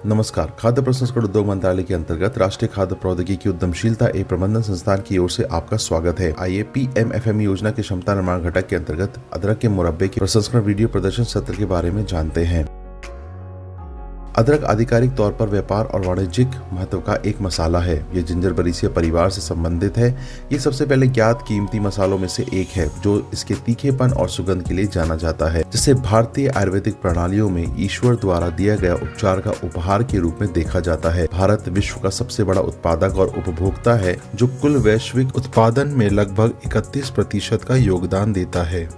नमस्कार। खाद्य प्रसंस्करण उद्योग मंत्रालय के अंतर्गत राष्ट्रीय खाद्य प्रौद्योगिकी उद्यमशीलता एवं प्रबंधन संस्थान की ओर से आपका स्वागत है। आइए PMFME योजना के क्षमता निर्माण घटक के अंतर्गत अदरक के मुरब्बे के प्रसंस्करण वीडियो प्रदर्शन सत्र के बारे में जानते हैं। अदरक आधिकारिक तौर पर व्यापार और वाणिज्यिक महत्व का एक मसाला है। ये जिंजर बरीसिया परिवार से संबंधित है। ये सबसे पहले ज्ञात कीमती मसालों में से एक है जो इसके तीखेपन और सुगंध के लिए जाना जाता है, जिसे भारतीय आयुर्वेदिक प्रणालियों में ईश्वर द्वारा दिया गया उपचार का उपहार के रूप में देखा जाता है। भारत विश्व का सबसे बड़ा उत्पादक और उपभोक्ता है, जो कुल वैश्विक उत्पादन में लगभग 31% का योगदान देता है।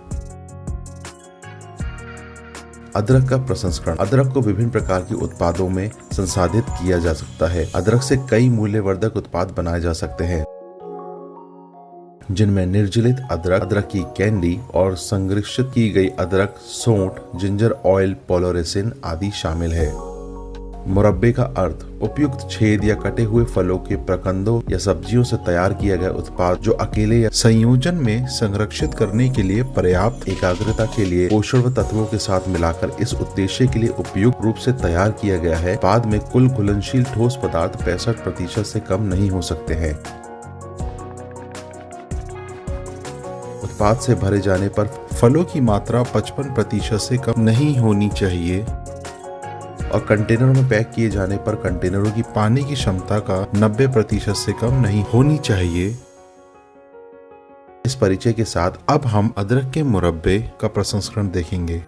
अदरक का प्रसंस्करण। अदरक को विभिन्न प्रकार के उत्पादों में संसाधित किया जा सकता है। अदरक से कई मूल्यवर्धक उत्पाद बनाए जा सकते हैं, जिनमें निर्जलित अदरक, अदरक की कैंडी और संरक्षित की गई अदरक, सोंठ, जिंजर ऑयल, पोलोरेसिन आदि शामिल है। मुरब्बे का अर्थ उपयुक्त छेद या कटे हुए फलों के प्रकंदों या सब्जियों से तैयार किया गया उत्पाद जो अकेले या संयोजन में संरक्षित करने के लिए पर्याप्त एकाग्रता के लिए पोषण व तत्वों के साथ मिलाकर इस उद्देश्य के लिए उपयुक्त रूप से तैयार किया गया है। बाद में कुल घुलनशील ठोस पदार्थ 65% से कम नहीं हो सकते हैं। उत्पाद से भरे जाने पर फलों की मात्रा 55% से कम नहीं होनी चाहिए और कंटेनरों में पैक किए जाने पर कंटेनरों की पानी की क्षमता का 90% से कम नहीं होनी चाहिए। इस परिचय के साथ अब हम अदरक के मुरब्बे का प्रसंस्करण देखेंगे।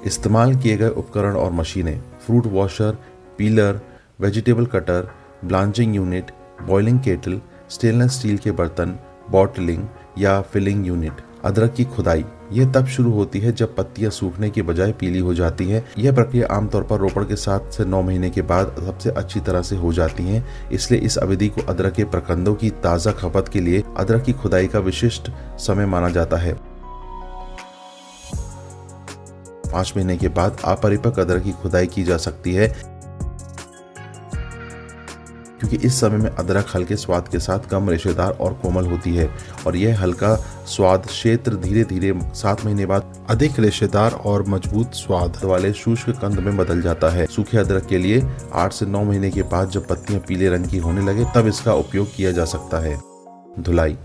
इस्तेमाल किए गए उपकरण और मशीनें: fruit washer, pillar, vegetable cutter, blanching unit, boiling kettle, stainless steel के बर्तन, बॉटलिंग या फिलिंग यूनिट। अदरक की खुदाई यह तब शुरू होती है जब पत्तियां सूखने की बजाय पीली हो जाती हैं। यह प्रक्रिया आमतौर पर रोपण के 7 से 9 महीने के बाद सबसे अच्छी तरह से हो जाती है। इसलिए इस अवधि को अदरक के प्रकंदों की ताजा खपत के लिए अदरक की खुदाई का विशिष्ट समय माना जाता है। 5 महीने के बाद अपरिपक्व अदरक की खुदाई की जा सकती है, क्योंकि इस समय में अदरक हल्के स्वाद के साथ कम रेशेदार और कोमल होती है और यह हल्का स्वाद क्षेत्र धीरे धीरे 7 महीने बाद अधिक रेशेदार और मजबूत स्वाद वाले शुष्क कंद में बदल जाता है। सूखे अदरक के लिए 8 से 9 महीने के बाद जब पत्तियां पीले रंग की होने लगे तब इसका उपयोग किया जा सकता है। धुलाई।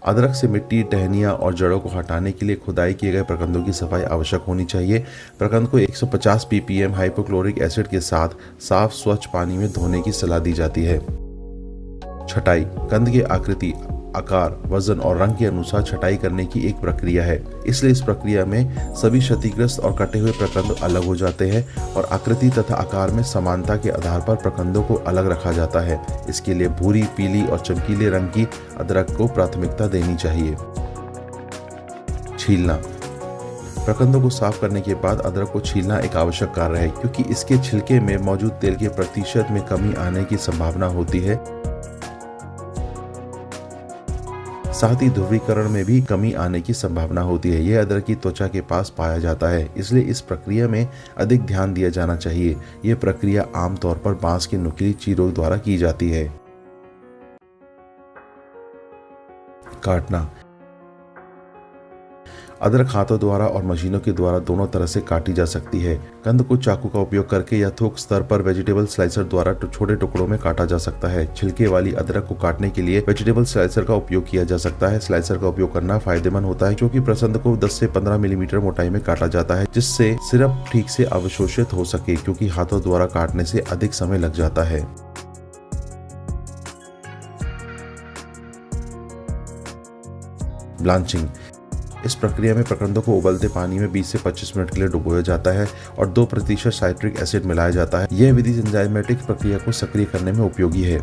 अदरक से मिट्टी, टहनियां और जड़ों को हटाने के लिए खुदाई किए गए प्रकंदों की सफाई आवश्यक होनी चाहिए। प्रकंद को 150 ppm हाइपोक्लोरिक एसिड के साथ साफ स्वच्छ पानी में धोने की सलाह दी जाती है। छटाई। कंद की आकृति, आकार, वजन और रंग के अनुसार छटाई करने की एक प्रक्रिया है। इसलिए इस प्रक्रिया में सभी क्षतिग्रस्त और कटे हुए प्रकंद अलग हो जाते हैं और आकृति तथा आकार में समानता के आधार पर प्रकंदों को अलग रखा जाता है। इसके लिए भूरी, पीली और चमकीले रंग की अदरक को प्राथमिकता देनी चाहिए। छीलना। प्रकंदों को साफ करने के बाद अदरक को छीलना एक आवश्यक कार्य है, क्योंकि इसके छिलके में मौजूद तेल के प्रतिशत में कमी आने की संभावना होती है। साथ ही ध्रुवीकरण में भी कमी आने की संभावना होती है। यह अदरक की त्वचा के पास पाया जाता है, इसलिए इस प्रक्रिया में अधिक ध्यान दिया जाना चाहिए। यह प्रक्रिया आमतौर पर बांस के नुकीली चीरों द्वारा की जाती है। काटना। अदरक हाथों द्वारा और मशीनों के द्वारा दोनों तरह से काटी जा सकती है। कंद को चाकू का उपयोग करके या थोक स्तर पर वेजिटेबल स्लाइसर द्वारा छोटे टुकड़ों में काटा जा सकता है। छिलके वाली अदरक को काटने के लिए वेजिटेबल स्लाइसर का उपयोग किया जा सकता है। स्लाइसर का उपयोग करना फायदेमंद होता है, क्योंकि प्रसंद को 10 से 15 मिलीमीटर मोटाई में काटा जाता है, जिससे सिरप ठीक से अवशोषित हो सके, क्योंकि हाथों द्वारा काटने से अधिक समय लग जाता है। ब्लांचिंग। इस प्रक्रिया में प्रकंदों को उबलते पानी में 20 से 25 मिनट के लिए डुबोया जाता है और 2% साइट्रिक एसिड मिलाया जाता है। यह विधि एंजाइमेटिक प्रक्रिया को सक्रिय करने में उपयोगी है।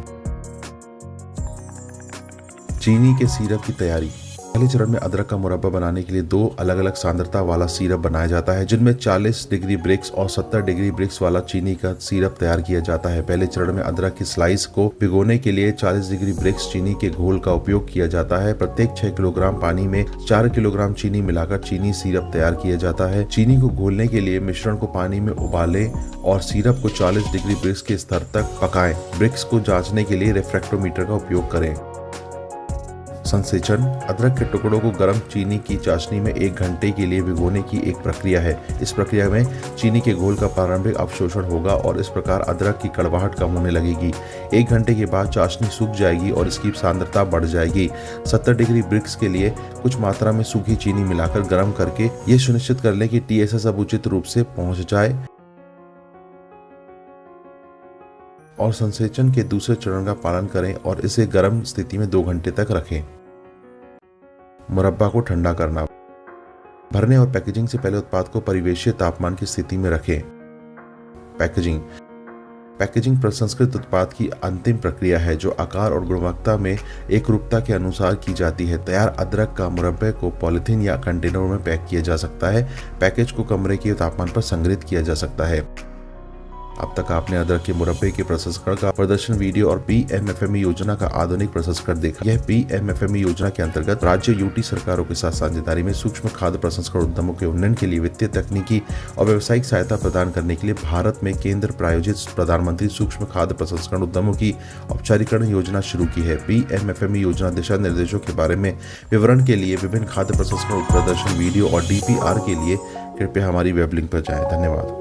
चीनी के सिरप की तैयारी। पहले चरण में अदरक का मुरब्बा बनाने के लिए 2 अलग अलग सांद्रता वाला सिरप बनाया जाता है, जिनमें 40 डिग्री ब्रिक्स और 70 डिग्री ब्रिक्स वाला चीनी का सिरप तैयार किया जाता है। पहले चरण में अदरक की स्लाइस को भिगोने के लिए 40 डिग्री ब्रिक्स चीनी के घोल का उपयोग किया जाता है। प्रत्येक 6 किलोग्राम पानी में 4 किलोग्राम चीनी मिलाकर चीनी सिरप तैयार किया जाता है। चीनी को घोलने के लिए मिश्रण को पानी में उबालें और सिरप को 40 डिग्री ब्रिक्स के स्तर तक पकाएं। ब्रिक्स को जांचने के लिए रिफ्रैक्टोमीटर का उपयोग करें। संसेचन अदरक के टुकड़ों को गर्म चीनी की चाशनी में 1 घंटे के लिए भिगोने की एक प्रक्रिया है। इस प्रक्रिया में चीनी के घोल का प्रारंभिक अवशोषण होगा और इस प्रकार अदरक की कड़वाहट कम होने लगेगी। 1 घंटे के बाद चाशनी सूख जाएगी और इसकी सांद्रता बढ़ जाएगी। 70 डिग्री ब्रिक्स के लिए कुछ मात्रा में सूखी चीनी मिलाकर गर्म करके ये सुनिश्चित कर लें कि TSS अब उचित रूप से पहुंच जाए और संसेचन के दूसरे चरण का पालन करें और इसे गर्म स्थिति में 2 घंटे तक रखें। मुरब्बा को ठंडा करना। भरने और पैकेजिंग से पहले उत्पाद को परिवेशीय तापमान की स्थिति में रखें। पैकेजिंग प्रसंस्कृत उत्पाद की अंतिम प्रक्रिया है जो आकार और गुणवत्ता में एकरूपता के अनुसार की जाती है। तैयार अदरक का मुरब्बे को पॉलिथीन या कंटेनर में पैक किया जा सकता है। पैकेज को कमरे के तापमान पर संग्रहित किया जा सकता है। अब तक आपने अदरक के मुरब्बे के प्रसंस्करण का प्रदर्शन वीडियो और PMFME योजना का आधुनिक प्रसंस्करण देखा। यह PMFME योजना के अंतर्गत राज्य UT सरकारों के साथ साझेदारी में सूक्ष्म खाद्य प्रसंस्करण उद्यमों के उन्नयन के लिए वित्तीय, तकनीकी और व्यावसायिक सहायता प्रदान करने के लिए भारत में केंद्र प्रायोजित प्रधानमंत्री सूक्ष्म खाद्य प्रसंस्करण उद्यमों की औपचारिकरण योजना शुरू की है। PMFME योजना दिशा निर्देशों के बारे में विवरण के लिए विभिन्न खाद्य प्रसंस्करण प्रदर्शन वीडियो और DPR के लिए कृपया हमारी वेब लिंक पर जाएं। धन्यवाद।